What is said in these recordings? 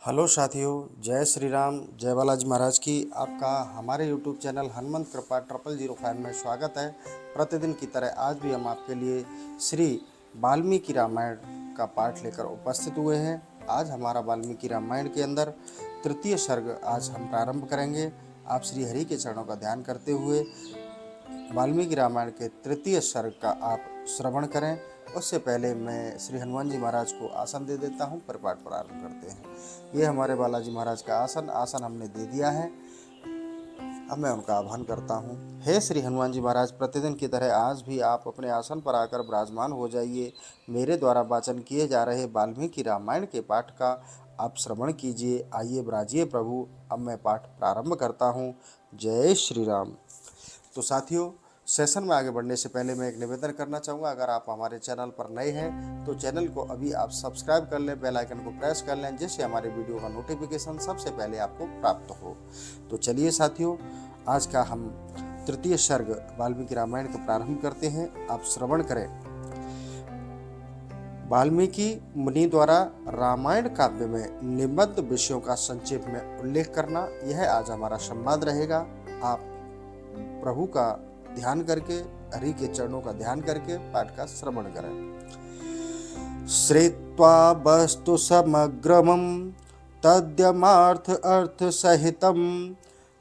Hello साथियों, जय श्री राम, जय बालाजी महाराज की। आपका हमारे यूट्यूब चैनल हनुमंत कृपा 0005 में स्वागत है। प्रतिदिन की तरह आज भी हम आपके लिए श्री वाल्मीकि रामायण का पाठ लेकर उपस्थित हुए हैं। आज हमारा वाल्मीकि रामायण के अंदर तृतीय सर्ग आज हम प्रारंभ करेंगे। आप श्री हरि के चरणों का ध्यान करते हुए वाल्मीकि रामायण के तृतीय सर्ग का आप श्रवण करें। उससे पहले मैं श्री हनुमान जी महाराज को आसन दे देता हूँ, पर पाठ प्रारंभ करते हैं। ये हमारे बालाजी महाराज का आसन हमने दे दिया है। अब मैं उनका आह्वान करता हूँ। हे श्री हनुमान जी महाराज, प्रतिदिन की तरह आज भी आप अपने आसन पर आकर विराजमान हो जाइए। मेरे द्वारा वाचन किए जा रहे वाल्मीकि रामायण के पाठ का आप श्रवण कीजिए। आइए विराजिए प्रभु। अब मैं पाठ प्रारंभ करता हूँ। जय श्री राम। तो साथियों, सेशन में आगे बढ़ने से पहले मैं एक निवेदन करना चाहूँगा। अगर आप हमारे चैनल पर नए हैं तो चैनल को अभी आप सब्सक्राइब कर लें, बेल आइकन को प्रेस कर लें, जिससे हमारे वीडियो का नोटिफिकेशन सबसे पहले आपको प्राप्त हो। तो चलिए साथियों, आज का हम तृतीय सर्ग वाल्मीकि रामायण का प्रारंभ करते हैं। आप श्रवण करें। वाल्मीकि मुनि द्वारा रामायण काव्य में निबद्ध विषयों का संक्षेप में उल्लेख करना, यह आज हमारा संवाद रहेगा। आप प्रभु का ध्यान करके, हरि के चरणों का ध्यान करके पाठ का श्रवण करें। श्रुत्वा वस्तु समग्रमं तद्यमार्थ अर्थ सहितं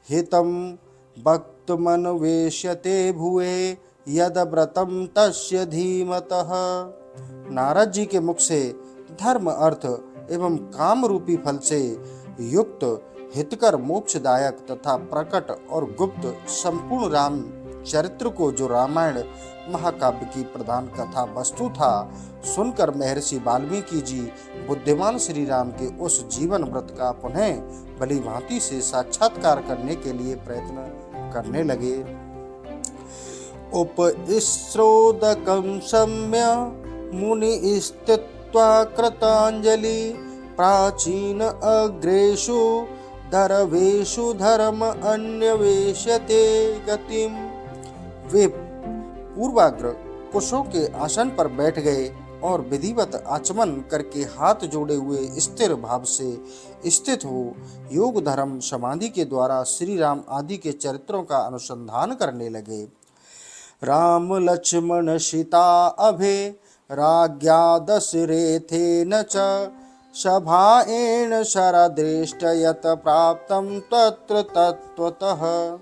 हितं वक्तुमन्वेष्यते भुवे यद्व्रतं तस्य धीमतः। नारद जी के मुख से धर्म, अर्थ एवं काम रूपी फल से युक्त हितकर, मोक्षदायक तथा प्रकट और गुप्त संपूर्ण राम चरित्र को, जो रामायण महाकाव्य की प्रधान कथा वस्तु था, सुनकर महर्षि वाल्मीकि जी बुद्धिमान श्री राम के उस जीवन व्रत का पुनः भली भांति से साक्षात्कार करने के लिए प्रयत्न करने लगे। उपस्रोदकं सम्य मुनि स्थित्वा कृतांजलि प्राचीन अग्रेषु धर्मेषु धर्म अन्वेष्यते गतिम। वे पूर्वाग्र कुशों के आसन पर बैठ गए और विधिवत आचमन करके हाथ जोड़े हुए स्थिर भाव से स्थित हो योग धर्म समाधि के द्वारा श्री राम आदि के चरित्रों का अनुसंधान करने लगे। राम लक्ष्मण सीता अभे राज्ञा दशरथेन च सभाएन शरदृष्ट यत प्राप्तं तत्र तत्त्वतः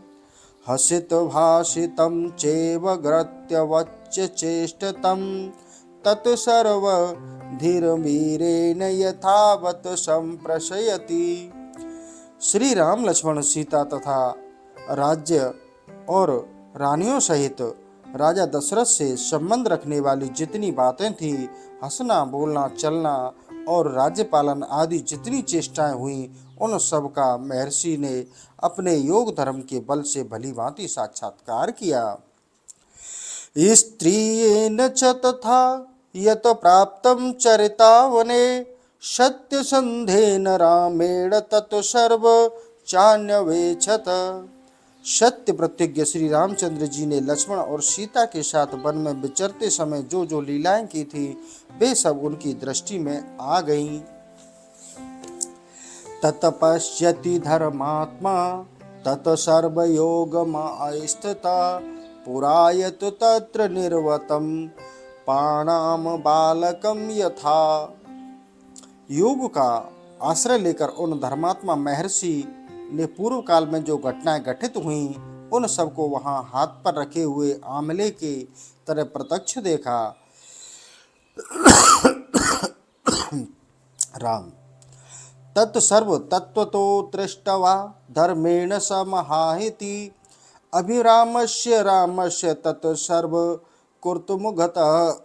हसित भाषितं चैव ग्रत्यवच्च चेष्टतं तत् सर्व धीरवीरेण यथावत् संप्रशयति। श्री राम, लक्ष्मण, सीता तथा राज्य और रानियों सहित राजा दशरथ से संबंध रखने वाली जितनी बातें थी, हंसना, बोलना, चलना और राज्य पालन आदि जितनी चेष्टाएं हुई, उन सब का महर्षि ने अपने योग धर्म के बल से भली भांति साक्षात्कार किया। स्त्रियेन च तथा यत प्राप्तं चरितावने सत्यसंधेन रामेण तत् सर्व चान्यवेक्षत। सत्य प्रतिज्ञ श्री रामचंद्र जी ने लक्ष्मण और सीता के साथ वन में विचरते समय जो जो लीलाएं की थी, वे सब उनकी दृष्टि में आ गईं। ततपश्यति धर्मात्मा तत सर्वयोगमास्थिता पुरायत तत्र निर्वतं पाणाम बालकम यथा। योग का आश्रय लेकर उन धर्मात्मा महर्षि ने पूर्व काल में जो घटनाएं घटित हुई, उन सबको वहां हाथ पर रखे हुए आमले के तरह प्रत्यक्ष देखा। राम तत्सर्व तत्वतो दृष्टवा धर्मेण समहाहिति अभिरामस्य रामस्य तत्सर्व कुर्तुमुगतः।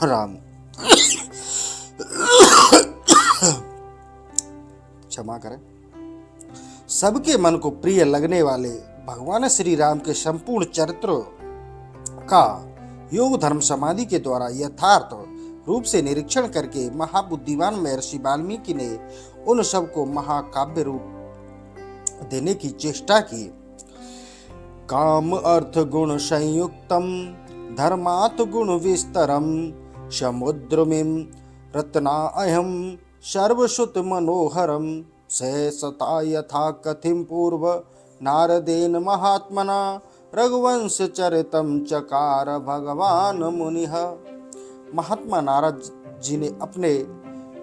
राम क्षमा करें। सबके मन को प्रिय लगने वाले भगवान श्री राम के संपूर्ण चरित्र का योग धर्म समाधि के द्वारा यथार्थ रूप से निरीक्षण करके महाबुद्धिमान महर्षि वाल्मीकि ने उन सब को महाकाव्य रूप देने की चेष्टा की। काम अर्थ गुण संयुक्तम धर्मात् गुण विस्तरम समुद्रमिम रत्ना अहम सर्वश्रुत मनोहरम सहसता यथा कथिम पूर्व नारदेन महात्मना रघुवंश चरितम चकार भगवान मुनिः। महात्मा नारद जी ने अपने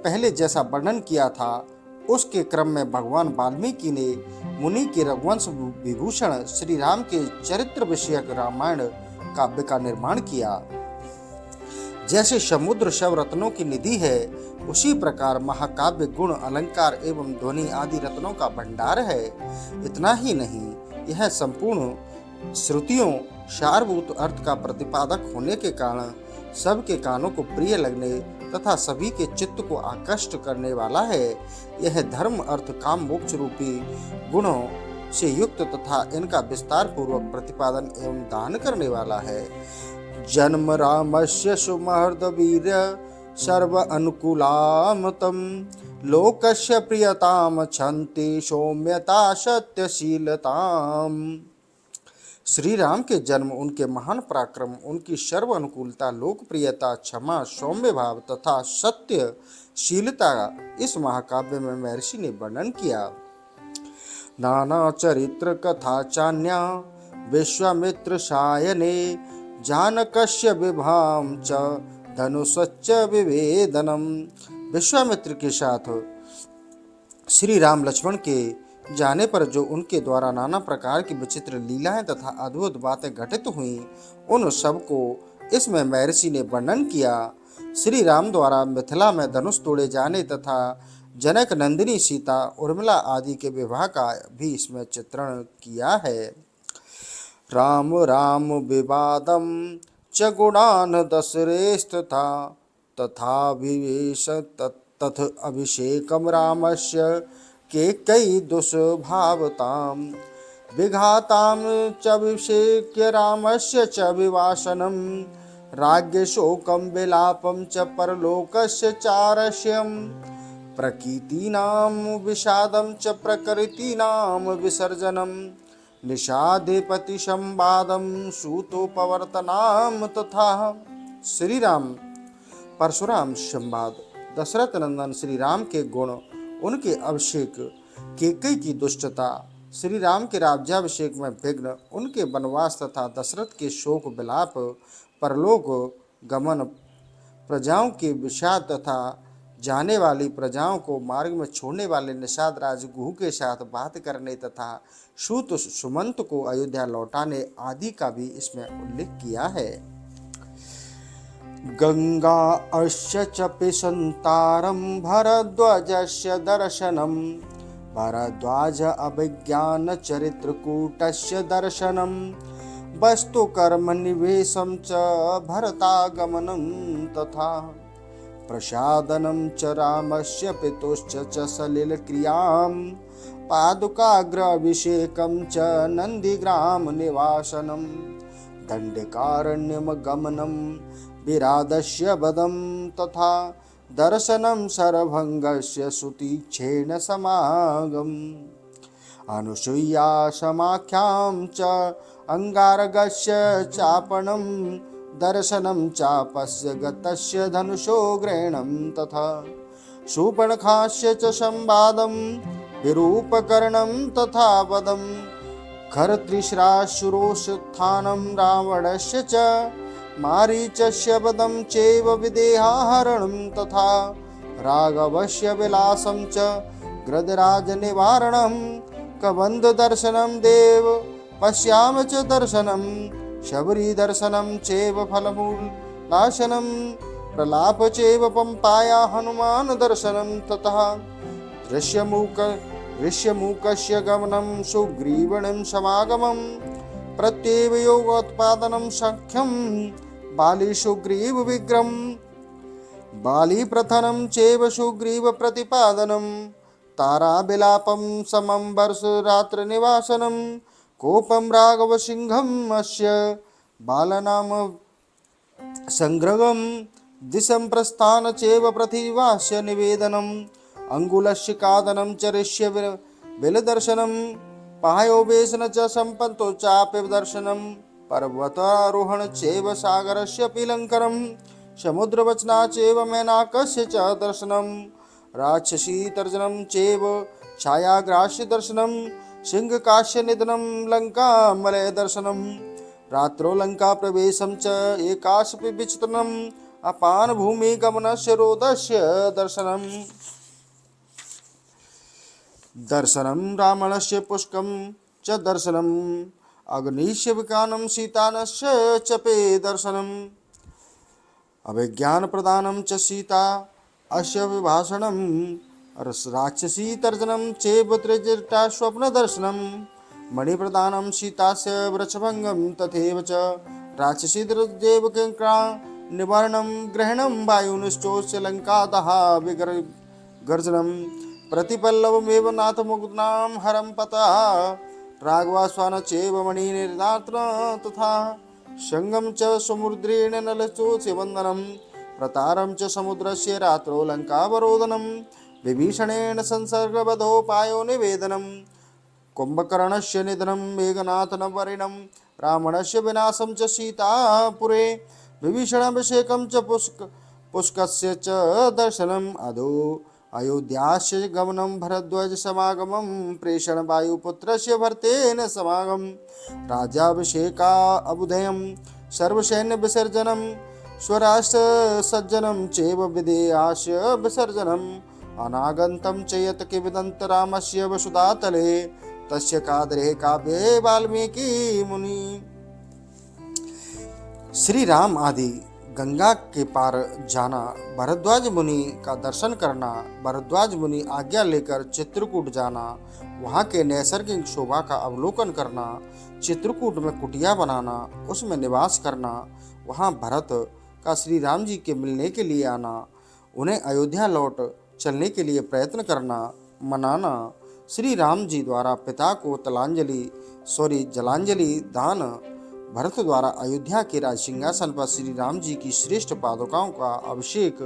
पहले जैसा वर्णन किया था उसके क्रम में भगवान वाल्मीकि ने मुनि के रघुवंश विभूषण श्री राम के चरित्र विषयक रामायण काव्य का निर्माण किया। जैसे समुद्र शव रत्नों की निधि है, उसी प्रकार महाकाव्य गुण अलंकार एवं ध्वनि आदि रत्नों का भंडार है। इतना ही नहीं, यह संपूर्ण श्रुतियों सारभूत अर्थ का प्रतिपादक होने के कारण सबके कानों को प्रिय लगने तथा सभी के चित्त को आकृष्ट करने वाला है। यह धर्म अर्थ काम मोक्ष रूपी गुणों से युक्त तथा इनका विस्तार पूर्वक प्रतिपादन एवं दान करने वाला है। जन्म रामस्य सुमहर्द वीर्य सर्व अनुकूलामतम लोकस्य प्रियताम छन्ति सौम्यता सत्यशीलताम। श्री राम के जन्म, उनके महान पराक्रम, उनकी सर्व अनुकूलता, लोकप्रियता, क्षमा, सौम्य भाव तथा सत्यशीलता इस महाकाव्य में महर्षि ने वर्णन किया। नाना चरित्र कथा चान्या विश्वामित्र सायने जानकस्य विभाम च धनुषच्च विवेदनम। विश्वामित्र के साथ श्री राम लक्ष्मण के जाने पर जो उनके द्वारा नाना प्रकार की विचित्र लीलाएं तथा अद्भुत बातें घटित हुई, उन सब को इसमें महर्षि ने वर्णन किया। श्री राम द्वारा मिथिला में धनुष तोड़े जाने तथा जनक नंदिनी सीता उर्मिला आदि के विवाह का भी इसमें चित्रण किया है। राम राम विवादम च गुणान दशरेस्तथा तथा विवेश तथ अभिषेकम रामस्य के कई दुष्भावताम विघाताम च अभिषेक्य रामस्य च विवासनम राज्ञ शोकम विलापम च परलोकस्य चारस्यम प्रकीर्तीनाम विषादम च प्रकृतीनाम विसर्जनम निषादेपति संवादम सूतोपवर्तनाम तथा। श्री राम परशुराम संवाद, दशरथ नंदन श्री राम के गुण, उनके अभिषेक, केकई की दुष्टता, श्री राम के राज्याभिषेक में विघ्न, उनके वनवास तथा दशरथ के शोक विलाप, परलोक गमन, प्रजाओं के विषाद तथा जाने वाली प्रजाओं को मार्ग में छोड़ने वाले निषाद राजगुह के साथ बात करने तथा सूत सुमंत को अयोध्या लौटाने आदि का भी इसमें उल्लेख किया है। गंगा अस्य च पिसंतारम भरद्वाजस्य दर्शनम भरद्वाज अभिज्ञान चरित्रकूटस्य दर्शनम वस्तु कर्म निवेशम च भरतागमनम तथा प्रसादनम च रामस्य पितुश्च च सलिल क्रियाम पादुकाग्राभिषेकम च नंदीग्राम निवासनम दंडकारण्यम गमनम विरादस्य वदम तथा दर्शनम सरभंगस्य सुतीक्षेण समागम अनुसूया समाख्यां च अंगारगस्य चापणम दर्शनम चापस्य गतस्य धनुषो ग्रहणम तथा शूर्पणखास्य च संवादम विरूपकरणम तथा वदम खरत्रिश्राशुरोत्थानं रावणस्य च मारीचस्य वदं चैव विदेहाहरणं तथा राघवस्य विलासं च गृधराजनिवारणं कबन्धदर्शनं देव पश्याम च दर्शनं शबरीदर्शनं चैव फलमूलनाशनं प्रलाप चैव पंपाया हनुमान दर्शनं तथा ऋष्यमूकस्य गमनं सुग्रीवणं समागमं प्रत्येव योगोत्पादनं सख्यं बाली सुग्रीव विग्रहं बालीप्रथनं चैव सुग्रीव प्रतिपादनं ताराविलापं समं वर्षरात्रनिवासनं कोपं राघवसिंहम् अस्य बालनाम संग्रहं दिशं प्रस्थान चैव पृथिवास्य निवेदनम् अंगुलस्य कादनं च ऋष्य बिलदर्शनं पायोवेशन च संपन्तो चापि दर्शनं पर्वतारोहण चैव सागरस्य पिलंकरं समुद्रवचना चैव मैनाकस्य च दर्शनं राक्षसी तर्जनं चैव छायाग्रास्य दर्शनं सिंहकाश्य निधनं लङ्कामलय दर्शनं रात्रौ लङ्का प्रवेशं च एकाशपि विचित्रम् अपान भूमि गमनस्य रोदस्य दर्शनं दर्शनं रावणस्य पुष्कं च दर्शनम् अग्निस्य विकानं सीतानस्य चपे दर्शनम् अभिज्ञान प्रदानं च सीता अस्य विभाषणं राक्षसी तर्जनं चेव त्रिजटा स्वप्न दर्शनं मणिप्रदानं सीतास्य वृक्षभङ्गं तथैव च राक्षसी देव किङ्क्रा निवारणं ग्रहणं वायुनिश्चोस्य लङ्कातः विगर्जनं प्रतिपल्लवमेव नाथ मुकुनां हरं पतः राघवास्वान चैव मणिनिर्नात्र तथा शङ्गं च समुद्रेण नलचोस्य वन्दनं प्रतारं च समुद्रस्य रात्रौ लङ्कावरोधनं विभीषणेन संसर्गवधोपायो निवेदनं कुम्भकर्णस्य निधनं मेघनाथनवरिणं रावणस्य विनाशं च सीतापुरे विभीषणाभिषेकं च पुष्कस्य च दर्शनम् अधो अयोध्यास्य गमनं भरद्वाज समागमं प्रेषण वायुपुत्रस्य भरतेन समागम राजाभिषेका अबुधयं सर्वसैन्य विसर्जनं स्वराष्ट्र सज्जनं चैव विधेयास्य विसर्जनम् अनागन्तं च यत् किविदन्त रामस्य वसुधातले तस्य कादरे काव्ये वाल्मीकि मुनि। श्री राम आदि गंगा के पार जाना, भरद्वाज मुनि का दर्शन करना, भरद्वाज मुनि आज्ञा लेकर चित्रकूट जाना, वहाँ के नैसर्गिक शोभा का अवलोकन करना, चित्रकूट में कुटिया बनाना, उसमें निवास करना, वहाँ भरत का श्री राम जी के मिलने के लिए आना, उन्हें अयोध्या लौट चलने के लिए प्रयत्न करना, मनाना, श्री राम जी द्वारा पिता को जलांजलि दान, भरत द्वारा अयोध्या के राज सिंहासन पर श्री राम जी की श्रेष्ठ पादुकाओं का अभिषेक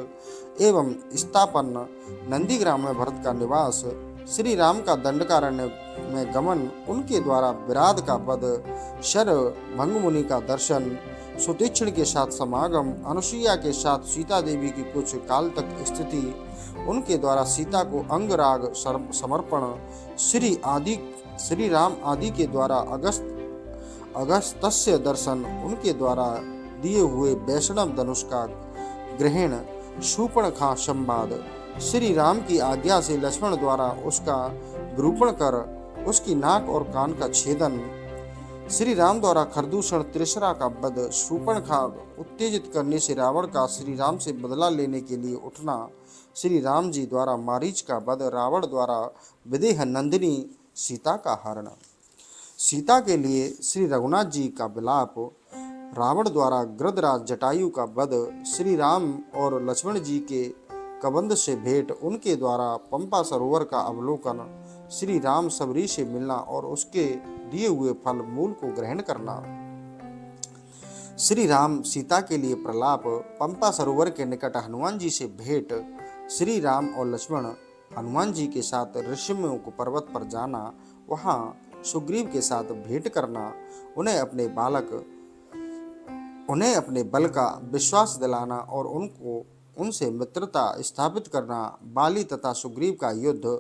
एवं स्थापन, नंदीग्राम में भरत का निवास, श्री राम का दंडकारण्य में गमन, उनके द्वारा विराध का वध, शर भंग मुनि का दर्शन, सुतीक्षण के साथ समागम, अनुसुईया के साथ सीता देवी की कुछ काल तक स्थिति, उनके द्वारा सीता को अंगराग समर्पण, श्री राम आदि के द्वारा अगस्त्य दर्शन, उनके द्वारा दिए हुए वैष्णव धनुष का ग्रहण, शूर्पणखा संवाद, श्री राम की आज्ञा से लक्ष्मण द्वारा उसका विरूपण कर उसकी नाक और कान का छेदन, श्री राम द्वारा खरदूषण त्रिशरा का वध, शूर्पणखा उत्तेजित करने से रावण का श्री राम से बदला लेने के लिए उठना, श्री राम जी द्वारा मारीच का वध, रावण द्वारा विदेह नंदिनी सीता का हरण, सीता के लिए श्री रघुनाथ जी का विलाप, रावण द्वारा गृधराज जटायु का वध, श्री राम और लक्ष्मण जी के कबंध से भेंट, उनके द्वारा पंपा सरोवर का अवलोकन, श्री राम सबरी से मिलना और उसके दिए हुए फल मूल को ग्रहण करना, श्री राम सीता के लिए प्रलाप, पंपा सरोवर के निकट हनुमान जी से भेंट, श्री राम और लक्ष्मण हनुमान जी के साथ ऋषियों को पर्वत पर जाना, वहाँ सुग्रीव के साथ भेंट करना, उन्हें अपने बल का विश्वास दिलाना और उनसे मित्रता स्थापित करना, बाली तथा सुग्रीव का युद्ध,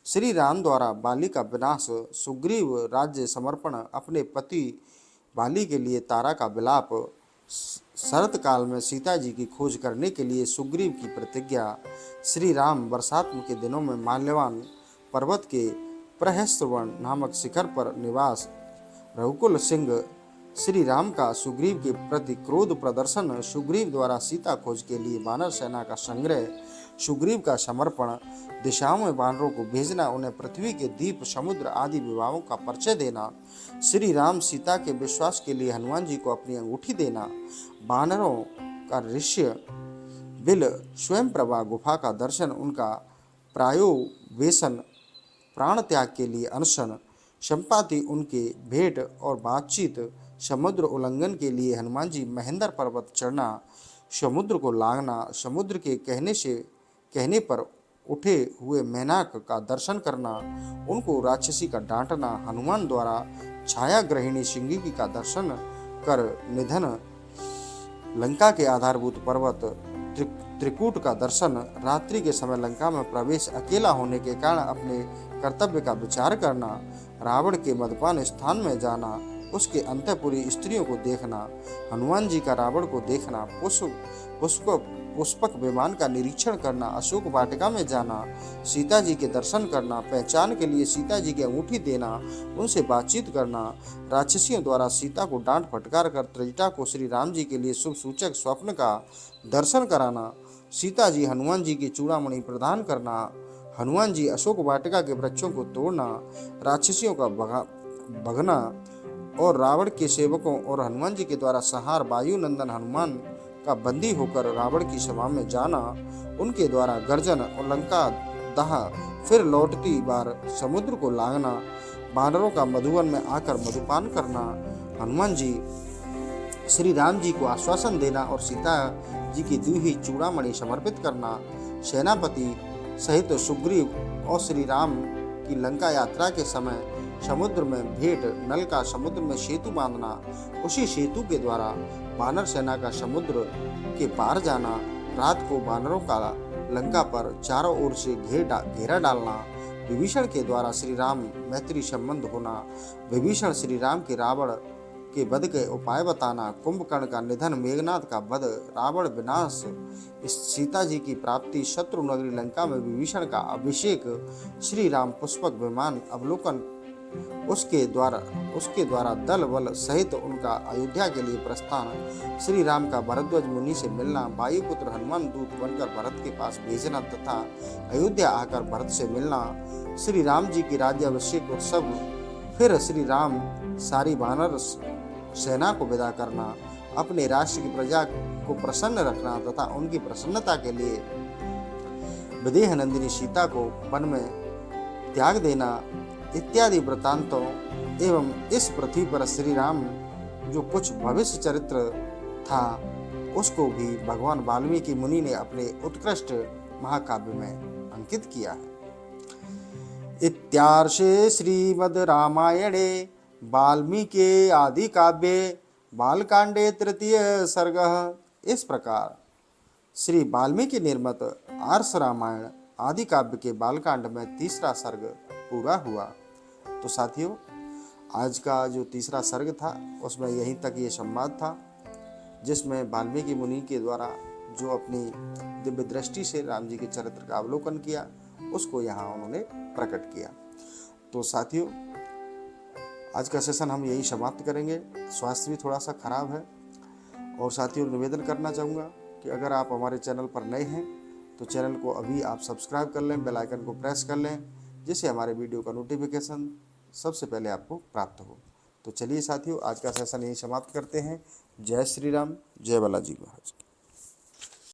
श्री राम द्वारा बाली का विनाश, सुग्रीव राज्य समर्पण, अपने पति बाली के लिए तारा का विलाप, शरत काल में सीता जी की खोज करने के लिए सुग्रीव की प्रतिज्ञा, श्री राम बरसात के दिनों में माल्यवान पर्वत के प्रहस्त्रवण नामक शिखर पर निवास, रघुकुल सिंह, श्री राम का सुग्रीव के प्रति क्रोध प्रदर्शन, सुग्रीव द्वारा सीता खोज के लिए वानर सेना का संग्रह, सुग्रीव का समर्पण, दिशाओं में वानरों को भेजना, उन्हें पृथ्वी के दीप, समुद्र आदि विभागों का परिचय देना, श्री राम सीता के विश्वास के लिए हनुमान जी को अपनी अंगूठी देना, वानरों का ऋष्य बिल स्वयं प्रभा गुफा का दर्शन, उनका प्रायोवेशन, प्राण त्याग के लिए अनशन, संपाति उनके भेंट और बातचीत, समुद्र उल्लंघन के लिए हनुमान जी महेंद्र पर्वत चढ़ना, समुद्र को लांघना, समुद्र के कहने पर उठे हुए मेनाक का दर्शन करना, उनको राक्षसी का डांटना, हनुमान द्वारा छाया ग्रहिणी सिंगिकी का दर्शन कर निधन, लंका के आधारभूत पर्वत त्रिकूट का दर्शन, रात्रि के समय लंका में प्रवेश, अकेला होने के कारण अपने कर्तव्य का विचार करना, रावण के मदपान स्थान में जाना, उसके अंतःपुरी स्त्रियों को देखना, हनुमान जी का रावण को देखना, पुष्पक विमान का निरीक्षण करना, अशोक वाटिका में जाना, सीता जी के दर्शन करना, पहचान के लिए सीता जी की अंगूठी देना, उनसे बातचीत करना, राक्षसियों द्वारा सीता को डांट फटकार कर त्रिजटा को श्री राम जी के लिए शुभ सूचक स्वप्न का दर्शन कराना, सीता जी हनुमान जी की चूड़ामणि प्रदान करना, हनुमान जी अशोक वाटिका के वृक्षों को तोड़ना, राक्षसियों का भगना और रावण के सेवकों और हनुमान जी के द्वारा संहार, वायु नंदन हनुमान का बंदी होकर रावण की सभा में जाना, उनके द्वारा गर्जन और लंका दहा, फिर लौटती बार समुद्र को लांघना, बानरों का मधुवन में आकर मधुपान करना, हनुमान जी श्री राम जी को आश्वासन देना और सीता जी की दी हुई चूड़ामणि समर्पित करना, सेनापति सहित सुग्रीव और श्री राम की लंका यात्रा के समय समुद्र में भेंट, नल का समुद्र में सेतु बांधना, उसी सेतु के द्वारा वानर सेना का समुद्र के पार जाना, रात को वानरों का लंका पर चारों ओर से घेरा डालना, विभीषण के द्वारा श्री राम मैत्री संबंध होना, विभीषण श्री राम के रावण के वध के उपाय बताना, कुंभकर्ण का निधन, मेघनाथ का वध, रावण विनाश, सीता जी की प्राप्ति, शत्रु नगरी लंका में विभीषण का अभिषेक, श्री राम पुष्पक विमान अवलोकन, उसके द्वारा दल बल सहित उनका अयोध्या के लिए प्रस्थान, श्री राम का भरद्वाज मुनि से मिलना, वायुपुत्र हनुमान दूत बनकर भरत के पास भेजना तथा अयोध्या आकर भरत से मिलना, श्री राम जी की राज्याभिषेक उत्सव, फिर श्री राम सारी वानर सेना को विदा करना, अपने राष्ट्र की प्रजा को प्रसन्न रखना तथा उनकी प्रसन्नता के लिए विदेह नंदिनी सीता को वन में त्याग देना इत्यादि वृत्तांतों एवं इस पृथ्वी पर श्री राम जो कुछ भविष्य चरित्र था उसको भी भगवान वाल्मीकि मुनि ने अपने उत्कृष्ट महाकाव्य में अंकित किया है। इत्यार्षे श्रीमद् रामायणे वाल्मीकि आदि काव्ये बालकांडे तृतीय सर्ग। इस प्रकार श्री वाल्मीकि निर्मित आर्ष रामायण आदि काव्य के बालकांड में तीसरा सर्ग पूरा हुआ। तो साथियों, आज का जो तीसरा सर्ग था उसमें यहीं तक ये संवाद था, जिसमें वाल्मीकि मुनि के द्वारा जो अपनी दिव्य दृष्टि से राम जी के चरित्र का अवलोकन किया उसको यहाँ उन्होंने प्रकट किया। तो साथियों, आज का सेशन हम यही समाप्त करेंगे। स्वास्थ्य भी थोड़ा सा खराब है और साथियों निवेदन करना चाहूँगा कि अगर आप हमारे चैनल पर नए हैं तो चैनल को अभी आप सब्सक्राइब कर लें, बेल आइकन को प्रेस कर लें, जिससे हमारे वीडियो का नोटिफिकेशन सबसे पहले आपको प्राप्त हो। तो चलिए साथियों, आज का सेशन यही समाप्त करते हैं। जय श्री राम, जय बालाजी महाराज।